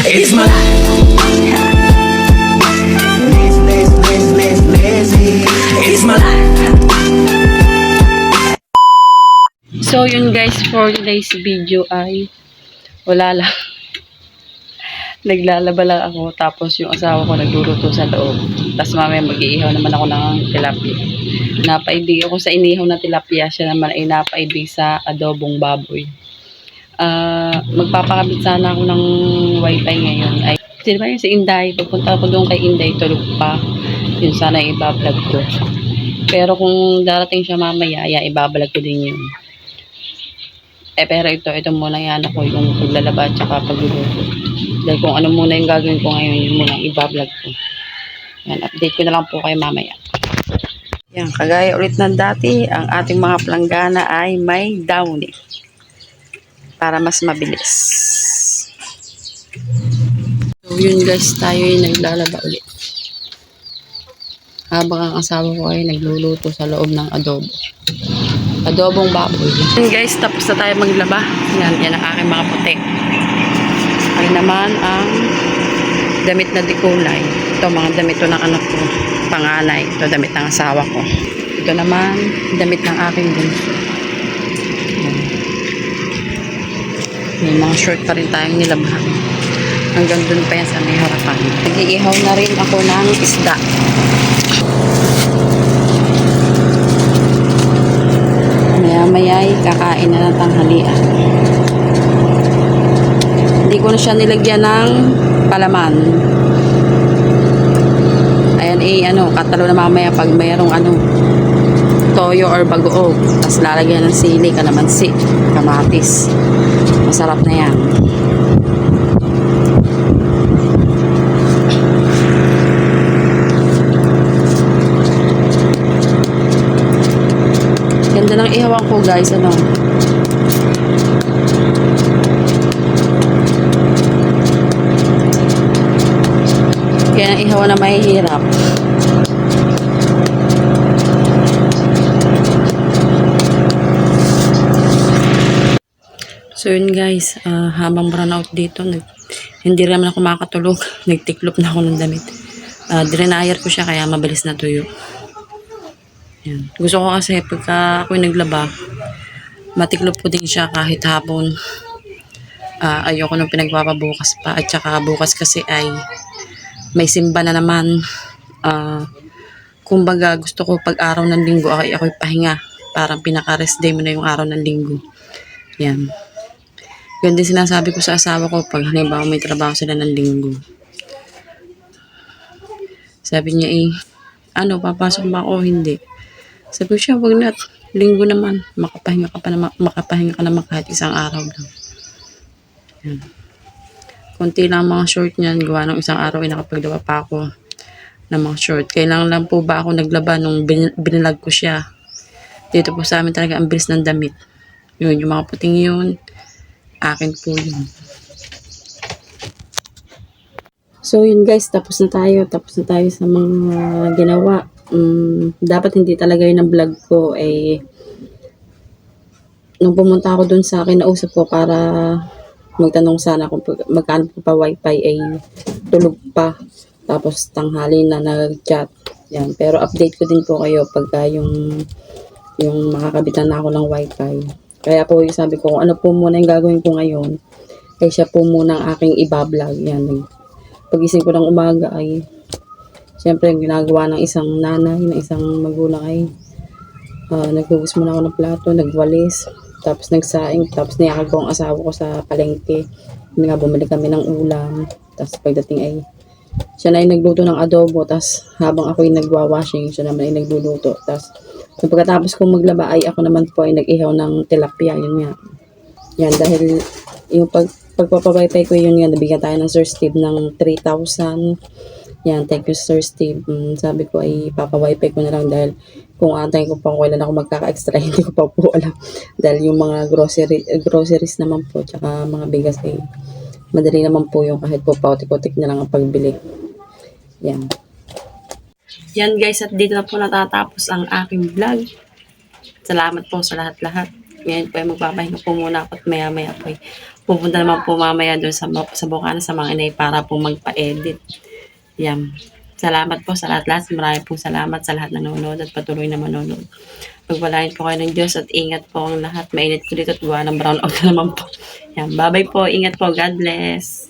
It's my life. Lazy. It's my life. So yun guys, for today's video ay wala lang. Naglalaba lang ako, tapos yung asawa ko nagluluto sa loob. Tapos mamaya mag-iihaw naman ako ng tilapia. Napaibig ako sa inihaw na tilapia, siya naman ay napaibig sa adobong baboy. Magpapakabit sana ako ng wifi ngayon. Ay, sino ba yun? Si Inday. Pupunta ako doon kay Inday, tulog pa. Yun sana ibablog ko. Pero kung darating siya mamaya, ibablog ko din yun. Pero ito muna yan ako, yung paglalaba at saka pagluluto. Dahil kung ano muna yung gagawin ko ngayon, yun muna ibablog ko. Yan, update ko na lang po kayo mamaya. Yan, kagaya ulit ng dati, ang ating mga planggana ay may downy. Para mas mabilis. So yun guys, tayo ay naglalaba ulit. Habang ang asawa ko ay nagluluto sa loob ng adobo. Adobong baboy. Yan guys, tapos na tayo maglaba. Yan ang aking mga puti. Ay naman ang damit na dikulay. Ito mga damit to ng anak ko. Panganay. Ito damit ng asawa ko. Ito naman damit ng aking bunso. May mga short pa rin tayong nilabahan. Hanggang dun pa yan sa may harapan. Nag-iihaw na rin ako ng isda. Maya-maya kakain na ng tanghalian. Hindi ko na siya nilagyan ng palaman. Ayan katalo na mamaya pag mayroong toyo or bagoong. Tapos lalagyan ng sili, kalamansi, kamatis. Masarap na yan. Ganda ng ihawan ko guys, Kaya ang ihawan na mahihirap. So yun guys, habang brown out dito, hindi naman ako makatulog. Nagtiklop na ako ng damit. Drenyer ko siya kaya mabilis na tuyo. Yan. Gusto ko kasi pagka ako naglaba, matiklop ko din siya kahit hapon. Ayoko nung pinagpapabukas pa. At saka bukas kasi ay may simba na naman. Kumbaga gusto ko pag araw ng linggo ako'y pahinga. Parang pinaka-rest day mo na yung araw ng linggo. Yan. Yun din sinasabi ko sa asawa ko pag halimbawa may trabaho sila ng linggo. Sabi niya papasok ba ako? Hindi. Sabi ko siya, wag na. Linggo naman. Makapahinga ka naman kahit isang araw lang. Yan. Kunti lang mga short niyan. Gawa ng isang araw ay nakapaglaba pa ako ng mga short. Kailangan lang po ba ako naglaba nung binilag ko siya. Dito po sa amin talaga ang bilis ng damit. Yun, yung mga puting yun. Akin po yun. So yun guys, tapos na tayo sa mga ginawa. Dapat hindi talaga yun ang vlog ko nung pumunta ako dun sa akin, nausap ko para magtanong sana kung magkano pa wifi ay tulog pa. Tapos tanghali na nag-chat. Yan. Pero update ko din po kayo pagka yung makakabitan na ako ng wifi. Kaya po yung sabi ko, kung ano po muna yung gagawin ko ngayon, ay siya po muna ang aking ibablog. Yan. Pagising ko ng umaga ay, siyempre, yung ginagawa ng isang nanay, ng isang magulang ay, naghugas muna ako ng plato, nagwalis, tapos nagsaing, tapos niyakag ko ang asawa ko sa palengke. Bumili kami ng ulam. Tapos pagdating ay, siya na ay nagluto ng adobo, tapos habang ako ay nagwawashing, siya naman ay nagluluto. Tapos, pagkatapos kong maglaba ay ako naman po ay nag-ihaw ng tilapia, yun nga. Yan, dahil yung pagpapawipay ko yun nga, nabigyan tayo ng Sir Steve ng 3,000. Yan, thank you Sir Steve. Sabi ko ay papawipay ko na lang dahil kung antayin ko pa kung kailan ako magkaka-extra, hindi ko pa po alam. Dahil yung mga groceries naman po, tsaka mga bigas ay madali naman po yung kahit po pautik-utik na lang ang pagbili. Yan. Yan guys, at dito na po natatapos ang aking vlog. Salamat po sa lahat-lahat. Ngayon po ay magpapahinga po muna ako at maya-maya po ay pupunta naman po mamaya doon sa Bukana sa mga inay para po magpa-edit. Yan. Salamat po sa lahat-lahat. Maraming po salamat sa lahat na nanonood at patuloy na manonood. Pagpalain po kayo ng Diyos at ingat po ang lahat. Mainit ko dito at gawa ng brown out na naman po. Yan. Bye-bye po. Ingat po. God bless.